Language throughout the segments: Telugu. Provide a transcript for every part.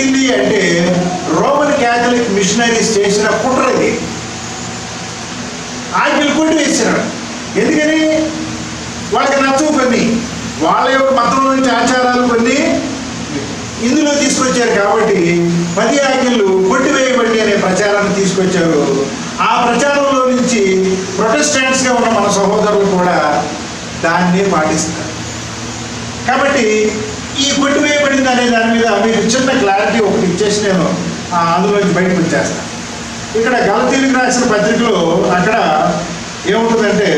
జరిగింది అంటే రోమన్ క్యాథలిక్ మిషనరీస్ చేసిన కుట్ర ఇది. ఆజ్ఞలు కొట్టివేసినాడు. ఎందుకని? వాళ్ళకి నచ్చవు కొన్ని, వాళ్ళ యొక్క మతం నుంచి ఆచారాలు కొన్ని ఇందులో తీసుకొచ్చారు. కాబట్టి 10 ఆజ్ఞలు కొట్టివేయబడి అనే ప్రచారాన్ని తీసుకొచ్చారు. ఆ ప్రచారంలో నుంచి ప్రొటెస్టెంట్స్గా ఉన్న మన సహోదరులు కూడా దాన్నే పాటిస్తారు. కాబట్టి ఈ కొట్టివేయబడింది అనే దాని మీద మీకు చిన్న క్లారిటీ ఒకటి ఇచ్చేసి నేను అందులోంచి బయటకు వచ్చేస్తాను. ఇక్కడ గలతీయులకు రాసిన పత్రికలో అక్కడ ఏముంటుందంటే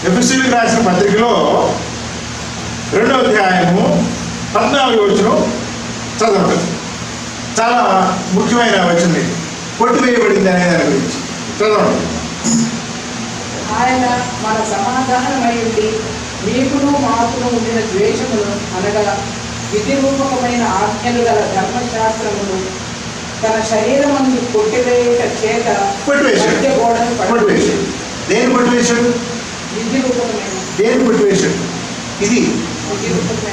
ఎఫెసీయులకు రాసిన పత్రికలో 2వ అధ్యాయము 14వ వచనం చదవండి. చాలా ముఖ్యమైన వచనం ఇది, కొట్టివేయబడింది అనే దాని గురించి చదవండి. ఆయన మన సమాధానమై ఉండి మీకును మాకును ఉండిన ద్వేషమును అనగా విధి రూపకమైన ఆజ్ఞలు గల ధర్మశాస్త్రమును తన శరీరమందు కొట్టివేయట చేత దేని కొట్టివేశాడు? దేని కొట్టివేశాడు? ఇది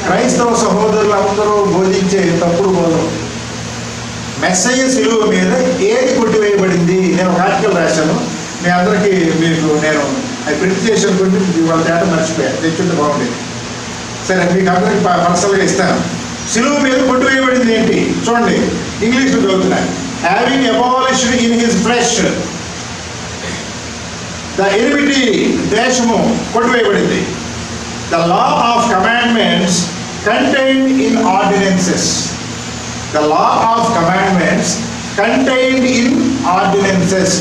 క్రైస్తవ సహోదరులు అందరూ బోధించే తప్పుడు బోధం. మెస్సయ్య శిలువ మీద ఏది కొట్టివేయబడింది? నేను ఒక ఆర్టికల్ రాశాను, మీ అందరికీ నేను అది ప్రింట్ చేసి అనుకుంటే వాళ్ళ తేట మర్చిపోయాను, తెచ్చుంటే బాగుండేది. సరే, మీకు అందరికి పర్సనల్గా ఇస్తాను. శిలువ మీద కొట్టివేయబడింది ఏంటి చూడండి, ఇంగ్లీష్లో చదువుతున్నాను. Having abolished in his flesh the enmity, ద్వేషము కొట్టివేయబడింది. The law of commandments contained in ordinances. The law of commandments contained in ordinances.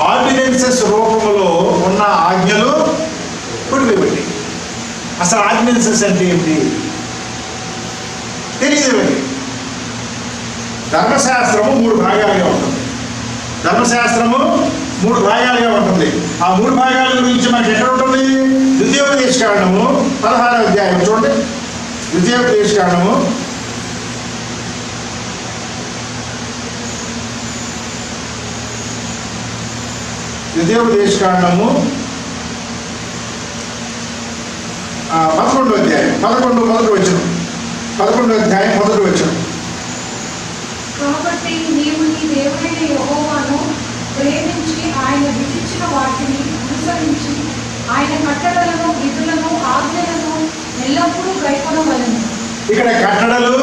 Ordinances రూపంలో ఉన్న ఆజ్ఞలు కొట్టివేయబడి. అసలు ఆర్డినెన్సెస్ అంటే ఏంటి తెలియదు. ధర్మశాస్త్రము 3 భాగాలుగా ఉంటుంది. ధర్మశాస్త్రము 3 భాగాలుగా ఉంటుంది. ఆ 3 భాగాల గురించి మనకి ఎక్కడ ఉంటుంది? ద్వితీయోపదేశకాండము 16వ అధ్యాయం చూడండి. ద్వితీయోపదేశకాండము 11వ అధ్యాయం 11వ అధ్యాయం 1వ వచనం. కాబట్టి నీవు నీ దేవుడైన యెహోవాను ప్రేమించి ఆయన విధించిన వాటిని అనుసరించి ఆయన కట్టడలను, విధులను, ఆజ్ఞలను ఎల్లప్పుడూ గైకొనవలెను. ఇక్కడ కట్టడలు,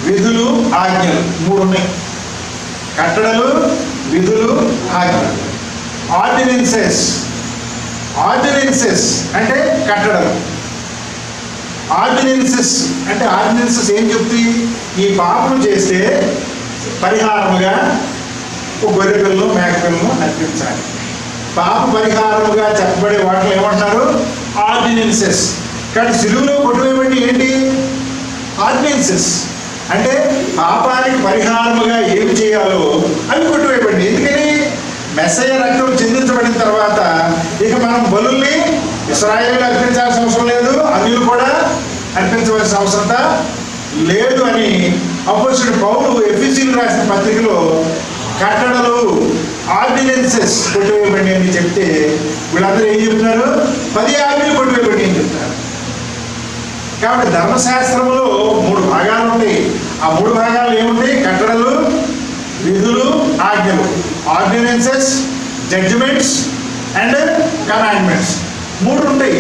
విధులు, ఆజ్ఞలు 3 ఉన్నాయి. కట్టడలు, విధులు, ఆజ్ఞలు. ఆర్డినెన్సెస్ అంటే కట్టడలు. ఆర్డినెన్సెస్ ఏం చెప్తాయి? ఈ పాపం చేస్తే పరిహారముగా ఒక గొర్రె పిల్లను, మేక పిల్లను అర్పించాలి. పాప పరిహారముగా చెప్పబడే వాటిని ఏమంటారు? ఆర్డినెన్సెస్. కానీ సిలువలో కొట్టివేయబడి ఏంటి? ఆర్డినెన్సెస్ అంటే పాపానికి పరిహారముగా ఏమి చేయాలో అవి కొట్టివేయబడి. ఎందుకని? మెస్సయ్య రక్తం చెందించబడిన తర్వాత ఇక మనం బలుల్ని ఇశ్రాయేలు అర్పించాల్సిన అవసరం లేదు, అన్యులు కూడా అర్పించవలసిన అవసరం లేదు అని అపోస్తలుడు పౌలు ఎఫెసీయులకు రాసిన పత్రికలో కట్టడలు, ఆర్డినెన్సెస్ కొట్టివేయబడి అని చెప్తే వీళ్ళందరూ ఏం చెప్తున్నారు? 10 ఆజ్ఞలు కొట్టివేయబడి అని చెప్తున్నారు. కాబట్టి ధర్మశాస్త్రంలో 3 భాగాలు ఉంటాయి. ఆ 3 భాగాలు ఏముంటాయి? కట్టడలు, విధులు, ఆజ్ఞలు. ఆర్డినెన్సెస్, జడ్జిమెంట్స్ అండ్ కమాండ్మెంట్స్ 3 ఉంటాయి.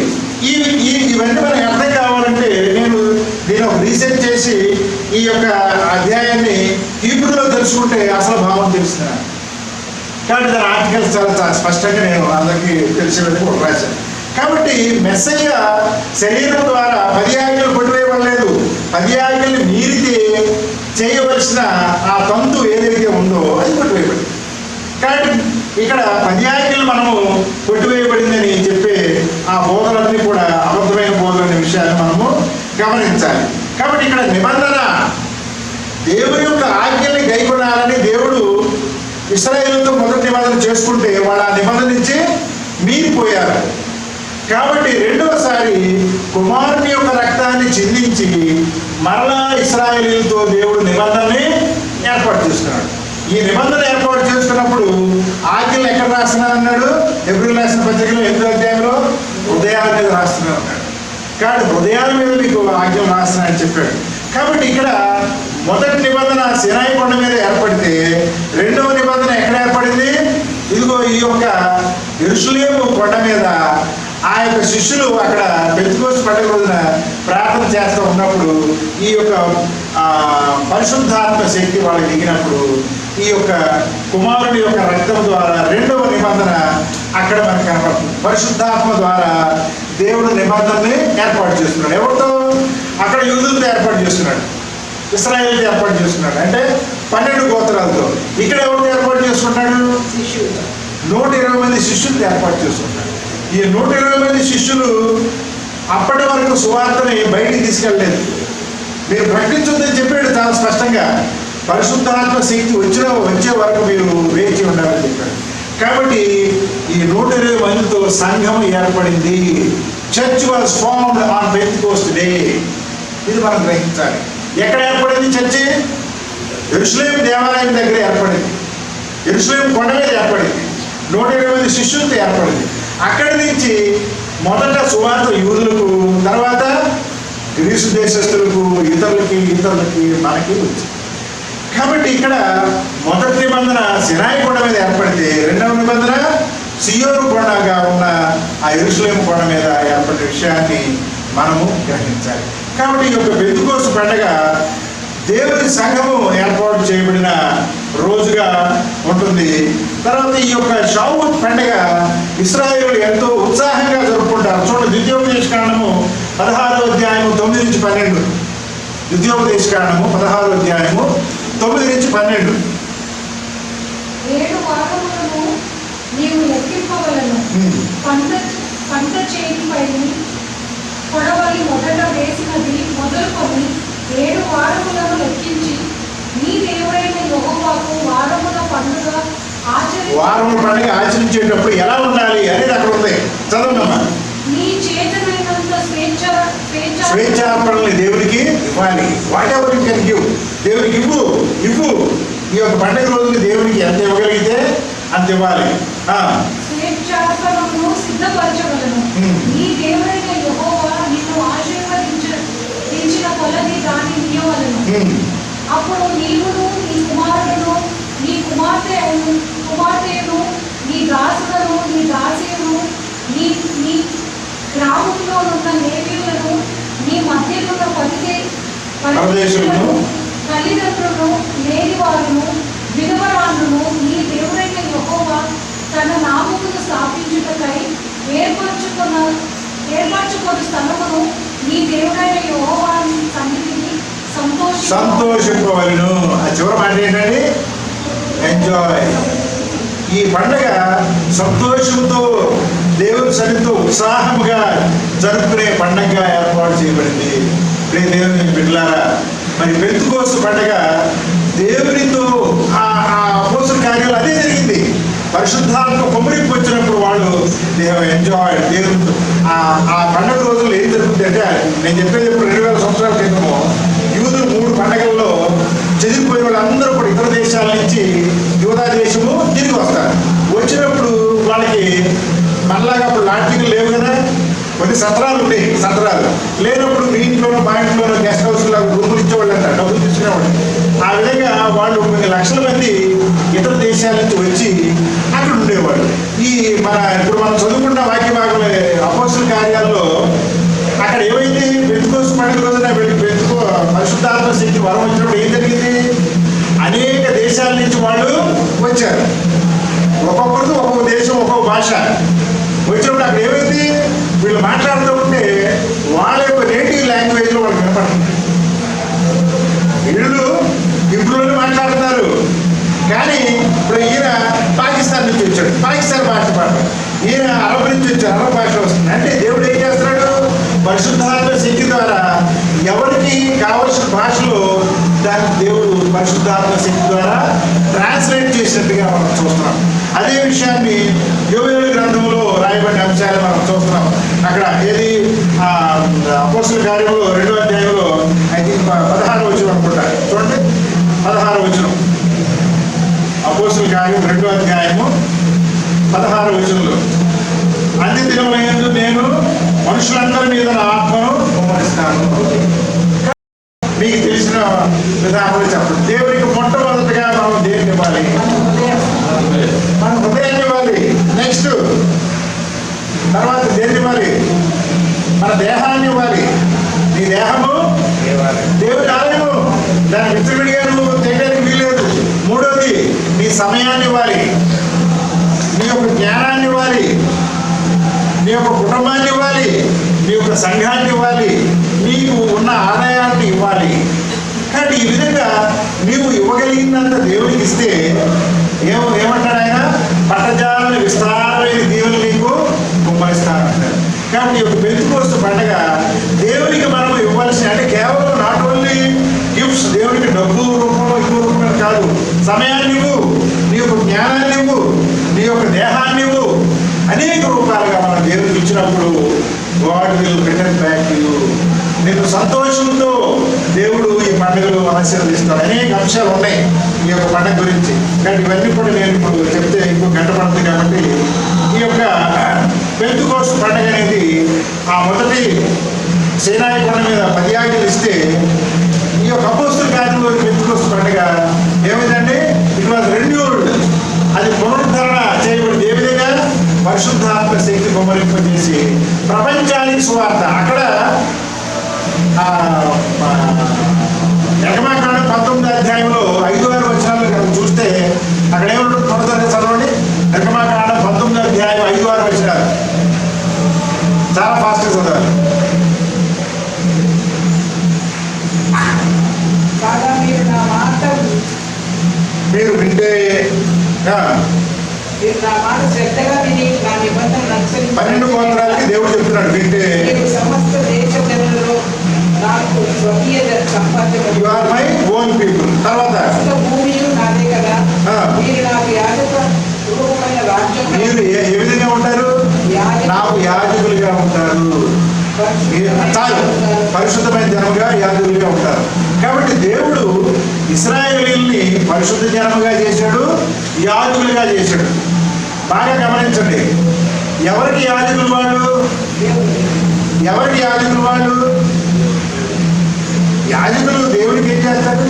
ఇవన్నీ మనకు అర్థం కావాలంటే నేను దీని ఒక రీసెర్చ్ చేసి ఈ యొక్క అధ్యాయాన్ని హీబ్రూలో తెలుసుకుంటే అసలు భావం తెలుస్తున్నాను. కాబట్టి దాని ఆర్టికల్స్ చాలా స్పష్టంగా నేను అందరికీ తెలిసే విధంగా రాశాను. కాబట్టి మెస్సయ్య శరీరం ద్వారా 10 ఆజ్ఞలు కొట్టివేయబడలేదు. 10 ఆజ్ఞలు మీరితే చేయవలసిన ఆ తంతు ఏదైతే ఉందో అది కొట్టివేయబడింది. కాబట్టి ఇక్కడ 10 ఆజ్ఞలు మనము కొట్టివేయబడిందని చెప్పే ఆ బోధలన్నీ కూడా అబద్ధమైన బోధలు అనే విషయాన్ని మనము గమనించాలి. కాబట్టి ఇక్కడ నిబంధన, దేవుని యొక్క ఆజ్ఞల్ని గైకొనాలని దేవుడు ఇశ్రాయేలుతో మొదటి నిబంధన చేసుకుంటే వాళ్ళు ఆ నిబంధన నుంచి మీరిపోయారు. కాబట్టి రెండవసారి కుమారుని యొక్క రక్తాన్ని చిందించి మరలా ఇశ్రాయేలీయులతో దేవుడు నిబంధనని ఏర్పాటు చేసుకున్నాడు. ఈ నిబంధన ఏర్పాటు చేసుకున్నప్పుడు ఆజ్ఞలు ఎక్కడ రాస్తున్నారు అన్నాడు? హెబ్రీయులకు రాసిన పత్రికలో 8వ అధ్యాయంలో హృదయాల మీద రాస్తున్నారు అన్నాడు. కాబట్టి హృదయాల మీద మీకు ఆజ్ఞలు రాస్తున్నాయని చెప్పాడు. కాబట్టి ఇక్కడ మొదటి నిబంధన సినాయి కొండ మీద ఏర్పడితే రెండవ నిబంధన ఎక్కడ ఏర్పడింది? ఇదిగో ఈ యొక్క యెరూషలేము కొండ మీద ఆ యొక్క శిష్యులు అక్కడ పెంతెకోస్తు పండుగ రోజున ప్రార్థన చేస్తూ ఉన్నప్పుడు ఈ యొక్క పరిశుద్ధాత్మ శక్తి వాళ్ళకి దిగినప్పుడు ఈ యొక్క కుమారుని యొక్క రక్తం ద్వారా రెండవ నిబంధన అక్కడ మనకు కనపడుతుంది. పరిశుద్ధాత్మ ద్వారా దేవుడు నిబంధనని ఏర్పాటు చేస్తున్నాడు. ఎవరితో? అక్కడ యూదులతో ఏర్పాటు చేస్తున్నాడు, ఇశ్రాయేలుతో ఏర్పాటు చేస్తున్నాడు, అంటే 12 గోత్రాలతో. ఇక్కడ ఎవరితో ఏర్పాటు చేసుకుంటాడు? 120 మంది శిష్యులతో ఏర్పాటు చేసుకుంటాడు. ఈ 120 మంది శిష్యులు అప్పటి వరకు సువార్తని బయటికి తీసుకెళ్ళలేదు. మీరు ప్రకటించొద్దని చెప్పాడు చాలా స్పష్టంగా. పరిశుద్ధాత్మ శక్తి వచ్చే వరకు మీరు వేచి ఉండాలని చెప్పాడు. కాబట్టి ఈ 120 మందితో సంఘం ఏర్పడింది. Church was formed on Pentecost day. ఇది మనం గ్రహించాలి. ఎక్కడ ఏర్పడింది చర్చి? యెరూషలేము దేవాలయం దగ్గర ఏర్పడింది. యెరూషలేము కొండ మీద ఏర్పడింది. 120 మంది శిష్యులతో ఏర్పడింది. అక్కడి నుంచి మొదట సువార్త యూదులకు, తర్వాత గ్రీసు దేశస్తులకు, ఇతరులకి మనకి వచ్చింది. కాబట్టి ఇక్కడ మొదటి నిబంధన సినాయి కొండ మీద ఏర్పడితే రెండవ నిబంధన సియోను కొండగా ఉన్న ఆ యెరూషలేము కొండ మీద ఏర్పడిన విషయాన్ని మనము గ్రహించాలి. కాబట్టి ఈ యొక్క పెంతెకోస్తు పండగ దేవుని సంఘము ఏర్పాటు చేయబడిన రోజుగా ఉంటుంది. తర్వాత ఈ యొక్క షావుత్ పండగ ఇశ్రాయేలు ఎంతో ఉత్సాహంగా జరుపుకుంటారు. చూడండి, ద్వితీయోపదేశకాండము 16వ అధ్యాయము 9 నుంచి 12. ద్వితీయోపదేశకాండము 16వ అధ్యాయము 9 నుంచి 12. 7 వారములను నీవు లెక్కింపవలను. పంట చేతిపై కొడవలి మొదట వేసినది మొదలుకొని 7 వారములను లెక్కించి నీ దేవుడైన యెహోవాకు వారముల పండుగ ఆచరించేటప్పుడు ఎలా ఉండాలి అనేది అక్కడ ఉంది. చదవమ్మా. నీ చేతనైనంత స్వేచ్ఛార్పణని దేవునికి ఇవ్వాలి. What ever you can give, దేవునికి ఇవ్వు. ఈ యొక్క పండుగ రోజుని దేవునికి ఎంత ఇవ్వగలిగితే అంత ఇవ్వాలి. స్వేచ్ఛార్పణను సిద్ధపరచవలను. నీ దేవుడైన యెహోవా నిన్ను ఆశీర్వదించిన కొలది దాన్ని ఇయ్యవలను. అప్పుడు నీవును నీ కుమారులను నీ కుమార్తెను నీ దాసులను నీ దాసీలను నీ గ్రామంలో ఉన్న లేవీయులను నీ మధ్యలో తల్లిదండ్రులను లేనివారును విధవరాలను నీ దేవుడైన యెహోవా తన నామమును స్థాపించుటకై ఏర్పరచుకొని స్థలమును నీ దేవుడైన యెహోవా సన్నిధిని సంతోషింపవలను. ఆ చివరి మాట ఏంటండి? ఎంజాయ్. ఈ పండగ సంతోషంతో దేవుని సన్నిధితో ఉత్సాహముగా జరుపుకునే పండగగా ఏర్పాటు చేయబడింది. దేవుని బిడ్డలారా, మరి పెంతెకోస్తు పండగ దేవునితో ఆ అపోస్తల కార్యాలు అదే జరిగింది. పరిశుద్ధాత్మ కుమ్మరికి వచ్చినప్పుడు వాళ్ళు ఎంజాయ్ దేవునితో. ఆ పండగ రోజుల్లో ఏం జరుగుతుంది అంటే, నేను చెప్పేది ఇప్పుడు 2000 సంవత్సరాల క్రితము యూదులు 3 పండగల్లో చెదిరిపోయిన వాళ్ళందరూ కూడా ఇతర దేశాల నుంచి యూదా దేశము తిరిగి వస్తారు. వచ్చినప్పుడు వాళ్ళకి మనలాగా అప్పుడు లాడ్జింగ్లు లేవు కదా, కొన్ని సత్రాలు ఉండేవి. సత్రాలు లేనప్పుడు మీ ఇంట్లోనో మా ఇంట్లోనో గెస్ట్ హౌస్లో రూములు ఇచ్చేవాళ్ళు అంటారు, డబ్బులు తీసుకునేవాళ్ళు. ఆ విధంగా వాళ్ళు కొన్ని లక్షల మంది ఇతర దేశాల నుంచి వచ్చి అక్కడ ఉండేవాళ్ళు. ఇప్పుడు మనం చదువుకున్న వాక్య భాగంలో అపోస్తల కార్యాల్లో అక్కడ ఏమైంది? పెంతెకోస్తు పండుగ రోజున పరిశుద్ధాత్మ శక్తి వరం వచ్చినప్పుడు ఏం జరిగింది? అనేక దేశాల నుంచి వాళ్ళు వచ్చారు. ఒక్కొక్కరితో ఒక్కొక్క దేశం, ఒక్కొక్క భాష వచ్చినప్పుడు అక్కడ ఏమైంది? వీళ్ళు మాట్లాడుతూ ఉంటే వాళ్ళ యొక్క నేటివ్ లాంగ్వేజ్లో వాళ్ళు వినపడుతుంది. వీళ్ళు హిబ్రూలోనే మాట్లాడుతున్నారు, కానీ ఇప్పుడు ఈయన పాకిస్తాన్ నుంచి వచ్చాడు, పాకిస్తాన్ భాష పాడతాడు. ఈయన అరబ్ నుంచి వచ్చాడు, అరబ్ భాష వస్తుంది. అంటే దేవుడు ఏం చేస్తున్నాడు? పరిశుద్ధాత్మ శక్తి ద్వారా ఎవరికి కావలసిన భాషలో దాన్ని దేవుడు పరిశుద్ధాత్మ శక్తి ద్వారా ట్రాన్స్లేట్ చేసినట్టుగా మనం చూస్తున్నాం. అదే విషయాన్ని యోవేలు గ్రంథంలో రాయబడిన అంశాలు మనం చూస్తున్నాం. అక్కడ ఏది అపోస్తల కార్యంలో 2వ అధ్యాయంలో ఐ థింక్ 16వ వచనం అనుకుంటా. చూడండి, 16వ వచనం. అపోస్తల కార్యం 2వ అధ్యాయము 16వ వచనంలో, అన్ని దినములందు నేను మనుషులందరి మీద నా ఆత్మను కుమ్మరిస్తాను. మీకు తెలిసిన విధానంలో చెప్పండి. దేవునికి మొట్టమొదటిగా మనం దేనికి ఇవ్వాలి? మన హృదయాన్ని ఇవ్వాలి. నెక్స్ట్ తర్వాత దేన్ని ఇవ్వాలి? మన దేహాన్ని ఇవ్వాలి. నీ దేహము దేవుని ఆలయము, దాని విచ్చలవిడిగా నువ్వు చేయడానికి వీలేదు. మూడోది నీ సమయాన్ని ఇవ్వాలి, నీ యొక్క జ్ఞానాన్ని ఇవ్వాలి, నీ యొక్క కుటుంబాన్ని ఇవ్వాలి, నీ యొక్క సంఘాన్ని ఇవ్వాలి, నీకు ఉన్న ఆదాయాన్ని ఇవ్వాలి. కాబట్టి ఈ విధంగా నీవు ఇవ్వగలిగినంత దేవునికి ఇస్తే ఏమంటాడు ఆయన? పట్టజాలని విస్తారమైన దీవులు నీకు కుమ్మరిస్తానంటాడు. కాబట్టి ఈ యొక్క పెంతుకోస్తు పండగ దేవునికి మనం ఇవ్వాల్సిన, అంటే కేవలం నాట్ ఓన్లీ గిఫ్ట్స్, దేవునికి డబ్బు రూపంలో ఇంకో రూపంలో కాదు, సమయాన్ని ఇవ్వు, నీ యొక్క జ్ఞానాన్ని ఇవ్వు, నీ యొక్క దేహాన్ని ఇవ్వు. అనేక రూపాలుగా మనం దేవునికి ఇచ్చినప్పుడు God will return back to you. నేను సంతోషంతో దేవుడు ఈ పండుగలు ఆశీర్వదిస్తాడు. అనేక అంశాలు ఉన్నాయి ఈ యొక్క పండుగ గురించి. కానీ ఇవన్నీ కూడా నేను ఇప్పుడు చెప్తే ఇంకో గంట పడుతుంది. కాబట్టి ఈ యొక్క పెంతుకోస్తు పండుగ అనేది ఆ మొదటి సీనాయి కొండ మీద 10 ఆజ్ఞలు ఇస్తే, ఈ యొక్క అపోస్తుల కార్యంలో పెంతుకోస్తు పండుగ ఏమైందంటే ఇట్ వాజ్ రెన్యూడ్, అది పునరుద్ధరణ చేయబడింది. ఏ విధంగా? పరిశుద్ధాత్మ శక్తి కుమ్మరింపజేసి ప్రపంచానికి సువార్త. అక్కడ నిర్గమాకాండం 19వ అధ్యాయంలో 5-6 వచనాలు కనుక చూస్తే అక్కడ ఏమంటుంది? మొదటి చదవండి. నిర్గమాకాండం 19వ అధ్యాయం 5-6 వచనాలు. చాలా ఫాస్ట్గా చదవాలి. కాగా మీరు నా మాట వింటే మీరు నా మాట శ్రద్ధగా విని నా నిబంధన అనుసరించి 12 గోత్రాలకి దేవుడు చెప్తున్నాడు వింటే మీరు సమస్త దేశ జనులలో నాకు స్వకీయ సంపాద్యం. You are my own people. తర్వాత భూమియు నాదే కదా, మీరు నాకు యాజక రూపమైన రాజ్యం. మీరు ఏ విధంగా ఉంటారు? నాకు యాజకులుగా ఉంటారు. చాలు, పరిశుద్ధమైన జనముగా యాజకులుగా ఉంటారు. కాబట్టి దేవుడు ఇశ్రాయేలీయుల్ని పరిశుద్ధ జనముగా చేశాడు, యాజకులుగా చేశాడు. బాగా గమనించండి. ఎవరికి యాజకులు వాళ్ళు? ఎవరికి యాజకులు వాళ్ళు? యాజకులు దేవుడికి ఏం చేస్తారు?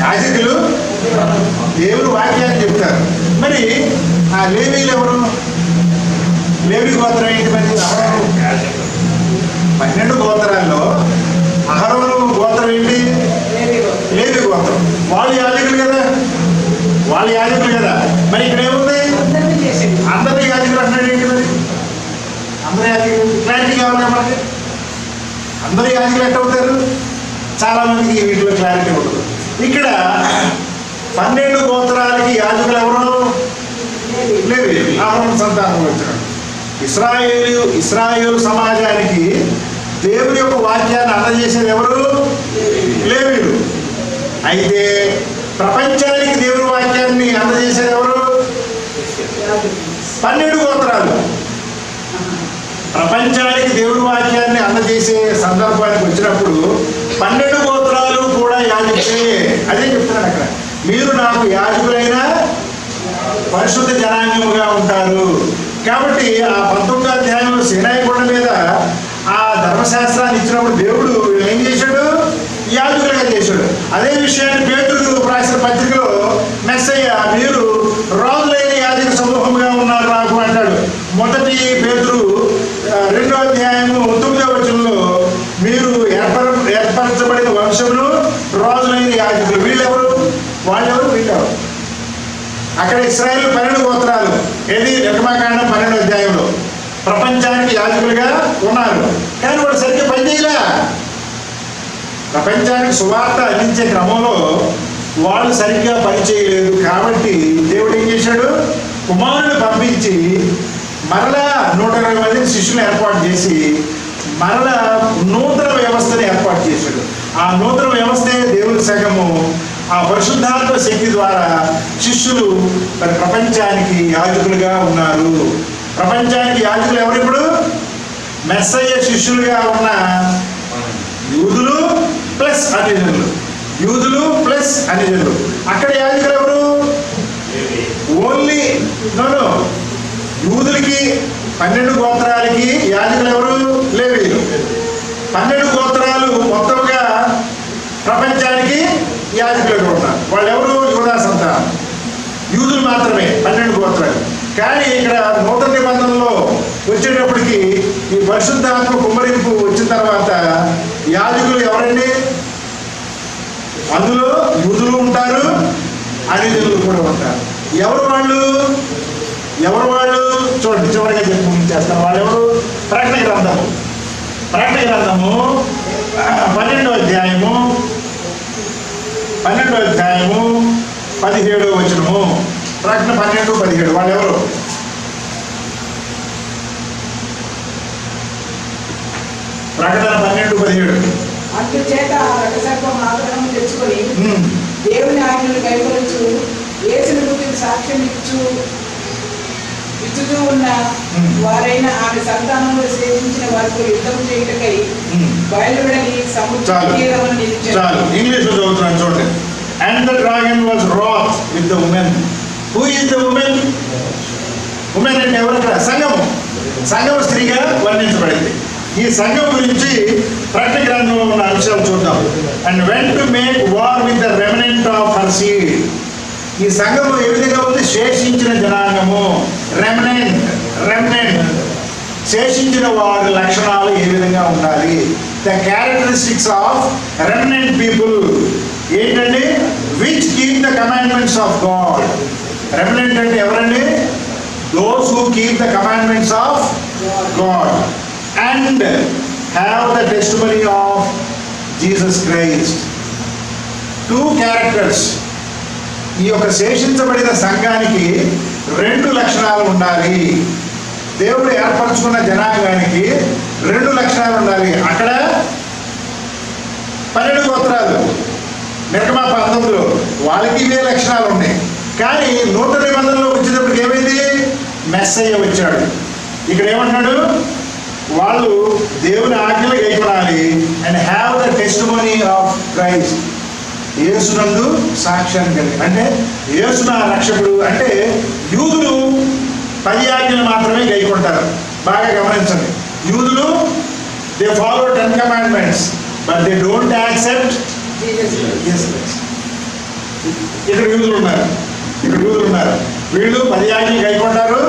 యాజకులు దేవుడు వాక్యాన్ని చెప్తారు. మరి ఆ లేవీలు ఎవరు? లేవి గోత్రం ఏంటి? మరి 12 గోత్రాల్లో అహరోను గోత్రం ఏంటి? లేవి గోత్రం. వాళ్ళు యాజకులు కదా, వాళ్ళు యాజకులు కదా. మరి ఇక్కడ ఏముంది? అందరినీ యాజకులు అంటున్నాడు ఏంటి? మరి అందరూ యాజకులు. క్లారిటీ కావాలి మనకి. అందరూ యాజకులు ఎట్ట అవుతారు? చాలా మందికి వీటిలో క్లారిటీ ఉండదు. ఇక్కడ 12 గోత్రాలకి యాజకులు ఎవరు? లేవి, అహరోను సంతానం వచ్చారు. ఇశ్రాయేలు సమాజానికి దేవుని యొక్క వాక్యాన్ని అందజేసేది ఎవరు? లేవీయులు. అయితే ప్రపంచానికి దేవుని వాక్యాన్ని అందజేసేది ఎవరు? 12 గోత్రాలు. ప్రపంచానికి దేవుడి వాక్యాన్ని అందజేసే సందర్భానికి వచ్చినప్పుడు 12 గోత్రాలు కూడా యాజకులే. అదే చెప్తున్నాను అక్కడ. మీరు నాకు యాజకులైన పరిశుద్ధ జనాంగముగా ఉంటారు. కాబట్టి ఆ 19వ అధ్యాయంలో సీనాయి కొండ మీద ఆ ధర్మశాస్త్రాన్ని ఇచ్చినప్పుడు దేవుడు ఏం చేశాడు? యాజకులుగా చేశాడు. అదే విషయాన్ని పేతురు రాసిన పత్రికలో మెస్సయ్య మీరు రాజులైన యాజక సమూహంగా ఉన్నారు నాకు అంటాడు. మొదటి పేతురు 2వ అధ్యాయము 9వ వచనంలో మీరు ఏర్పరచబడిన వంశమును రాజులైన యాజకులు. వీళ్ళెవరు? వాళ్ళెవరు? వీళ్ళెవరు? అక్కడ ఇశ్రాయేలు 12 గోత్రాలు. ఏది? నిర్గమాకాండం 12వ అధ్యాయంలో ప్రపంచానికి యాజకులుగా ఉన్నారు. కానీ వాళ్ళు సరిగ్గా పనిచేయలే. ప్రపంచానికి సువార్త అందించే క్రమంలో వాళ్ళు సరిగ్గా పనిచేయలేదు. కాబట్టి దేవుడు ఏం చేశాడు? కుమారుని పంపించి మరలా 120 మందిని శిష్యులు ఏర్పాటు చేసి మరలా నూతన వ్యవస్థను ఏర్పాటు చేశాడు. ఆ నూతన వ్యవస్థే దేవుని సంఘము. ఆ పరిశుద్ధాత్మ శక్తి ద్వారా శిష్యులు మరి ప్రపంచానికి యాజకులుగా ఉన్నారు. ప్రపంచానికి యాజకులు ఎవరు? ఇప్పుడు మెస్సయ్య శిష్యులుగా ఉన్న యూదులు ప్లస్ అన్యజనులు. యూదులు ప్లస్ అన్యజనులు. అక్కడ యాజకులు ఎవరు? ఓన్లీ యూదులకి 12 గోత్రాలకి యాజకులు ఎవరు? లేవీయులు. 12 గోత్రాలు మొత్తంగా ప్రపంచానికి యాజకులుగా ఉన్నారు. వాళ్ళు ఎవరు? యూదా సంతానం, యూదులు మాత్రమే 12 గోత్రాలు. కానీ ఇక్కడ నూతన నిబంధనలో వచ్చేటప్పటికి ఈ పరిశుద్ధాత్మ కుమ్మరింపు వచ్చిన తర్వాత యాజకులు ఎవరండి? అందులో యూదులు ఉంటారు, అన్యజనులు కూడా ఉంటారు. ఎవరు వాళ్ళు? చూడండి, చివరిగా చెప్పి చేస్తారు. వాళ్ళు ఎవరు? ప్రకటన గ్రంథము 12వ అధ్యాయము 17వ వచనము. ప్రకటన 12:17. వాళ్ళు ఎవరు? ప్రకటన 12:17. అందుచేత రకసర్పం ఆగ్రహం తెచ్చుకొని దేవుని ఆజ్ఞలు కైకొలుచు యేసుని గురించి సాక్ష్యం ఇచ్చుతూ ఉన్న వారైన ఆమె సంతానంలో శేషించిన వారితో యుద్ధం చేయుటకై బయలువెడలి సముద్ర తీరమున నిలిచారు. చాలు, ఇంగ్లీష్ లో చదువుతున్నాను చూడండి. And the dragon was wroth with the woman. Who is the woman? Woman అంటే ఎవరు? సంఘము స్త్రీగా వర్ణించబడింది. ఈ సంఘం గురించి ప్రకటన గ్రంథంలో ఉన్న అంశాలు చూద్దాం. And went to make war with the remnant of her seed. ఈ సంఘము ఏ విధంగా ఉంది? శేషించిన జనాంగము. రెమనెంట్ శేషించిన వారి లక్షణాలు ఏ విధంగా ఉండాలి? The characteristics of remnant people ఏంటండి? Which keep the commandments of God. Remnant అంటే ఎవరండి? Those who keep the commandments of God and have the testimony of Jesus Christ. 2 characters. ఈ యొక్క శేషించబడిన సంఘానికి 2 లక్షణాలు ఉండాలి. దేవుడు ఏర్పరచుకున్న జనాంగానికి 2 లక్షణాలు ఉండాలి. అక్కడ 12 గోత్రాలు నిర్గమా 19లో వాళ్ళకి ఇవే లక్షణాలు ఉన్నాయి. కానీ నూతన నిబంధనలో వచ్చేటప్పటికి ఏమైంది? మెస్సయ్య వచ్చాడు. ఇక్కడ ఏమంటున్నాడు? వాళ్ళు దేవుని ఆజ్ఞలు గైకొనాలి. And have the testimony of Christ. యేసునందు సాక్ష్యాన్ని కలిగి, అంటే యేసు నా రక్షకుడు. అంటే యూదులు 10 ఆజ్ఞలు మాత్రమే గైకొంటారు. బాగా గమనించండి. యూదులు they follow 10 commandments but they don't accept Jesus Christ. ఇక్కడ యూదులు ఉన్నారు. వీళ్ళు 10 ఆజ్ఞలు గైకొంటారు.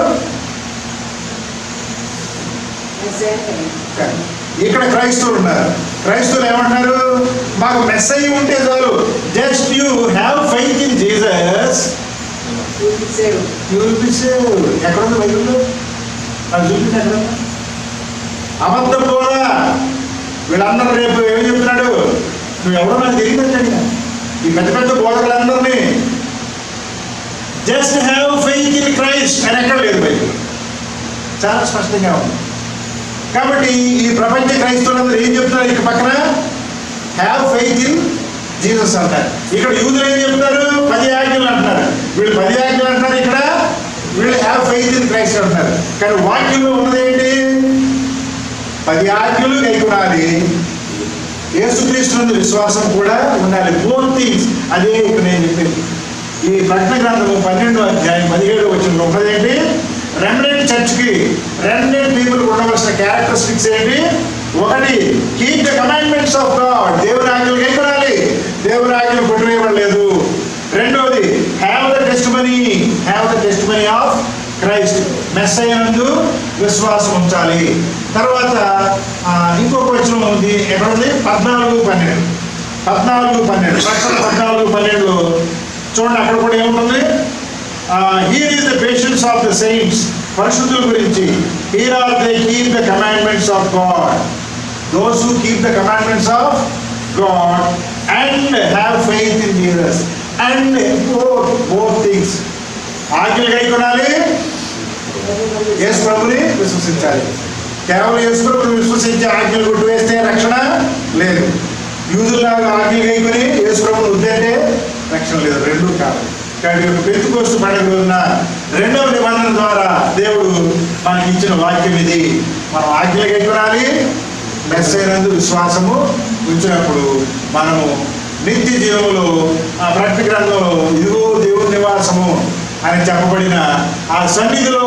ఇక్కడ క్రైస్తవులు ఉన్నారు. క్రైస్తవులు ఏమంటున్నారు? మాకు మెస్సయ్య ఉంటే చాలు. Just you have faith in Jesus, you will be saved. ఎక్కడుంది బైబిల్లో? అది చూపించి ఎక్కడ? అబద్ధం కూడా. వీళ్ళందరూ రేపు ఏమి చెప్తున్నాడు? నువ్వు ఎవరో నాకు తెలియదండి. ఈ పెద్ద పెద్ద బోధకులందరినీ just have faith in Christ అని ఎక్కడ లేదు బైబిల్. చాలా స్పష్టంగా ఉంది. కాబట్టి ఈ ప్రపంచ క్రైస్తవులందరూ ఏం చెప్తున్నారు? ఇక పక్కన హ్యావ్ ఫెయిత్ ఇన్ జీసస్ అంటారు. ఇక్కడ యూదులు ఏం చెప్తారు? 10 ఆజ్ఞలు అంటున్నారు. వీళ్ళు 10 ఆజ్ఞలు అంటున్నారు. ఇక్కడ వీళ్ళు హ్యావ్ ఫెయిత్ ఇన్ క్రైస్ట్ అంటున్నారు. కానీ వాక్యంలో ఉన్నది ఏంటి? 10 ఆజ్ఞలు గైకొనాలి, యేసుక్రీస్తునందు విశ్వాసం కూడా ఉండాలి. 4 థింగ్స్. అదే ఇక్కడ నేను చెప్పింది. ఈ ప్రకటన గ్రంథము 12వ అధ్యాయం 17వ వచనంలో ఉన్నది ఏంటి? రెమనెంట్ చర్చ్కి, రెమనెంట్ పీపుల్ ఉండవలసిన క్యారెక్టరిస్టిక్స్ ఏంటి? 1, keep the commandments of God. దేవుని ఆజ్ఞలు గైకొనాలి, దేవుని ఆజ్ఞలు కొట్టివేయబడలేదు. 2వది have the testimony of Christ. మెస్సయ్య నందు విశ్వాసం ఉంచాలి. తర్వాత ఇంకొక వచనం ఉంది. ఎక్కడ ఉంది? 14:12. 14:12లో చూడండి. అక్కడ కూడా ఏముంటుంది? Here is the patience of the saints. పరిశుద్ధుల గురించి. Here are they keep the commandments of God. Those who keep the commandments of God and have faith in Jesus. And both things. ఆజ్ఞలు గైకొనాలి, యేసు ప్రభుని విశ్వసించాలి. కేవలం యేసు ప్రభుని విశ్వసించి ఆజ్ఞలు కొట్టివేస్తే రక్షణ లేదు. యూదుల్లాగా ఆజ్ఞలు గైకొని యేసు ప్రభుని వద్దంటే రక్షణ లేదు. 2 కాదు. కాబట్టి పెంతెకోస్తు పండుగ రోజున 2వ నిబంధన ద్వారా దేవుడు మనకి ఇచ్చిన వాక్యం ఇది. మనం ఆజ్ఞలు గైకొనాలి, మెస్సయ్య నందు విశ్వాసము ఉంచినప్పుడు మనము నిత్య జీవములో ఆ ప్రకటన గ్రంథంలో ఇదిగో దేవుని నివాసము అని చెప్పబడిన ఆ సన్నిధిలో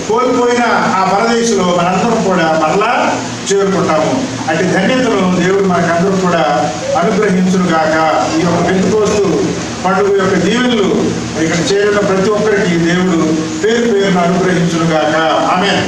కోల్పోయిన ఆ పరదేశంలో మనందరం కూడా మరలా చేరుకుంటాము. అటు ధన్యతను దేవుడు మనకందరూ కూడా అనుగ్రహించును గాక. ఈ యొక్క పెంతుకోస్తు పండుగ యొక్క దీవెనలు ఇక్కడ చేరిన ప్రతి ఒక్కరికి దేవుడు పేరు పేరును అనుగ్రహించును గాక. ఆమేన్.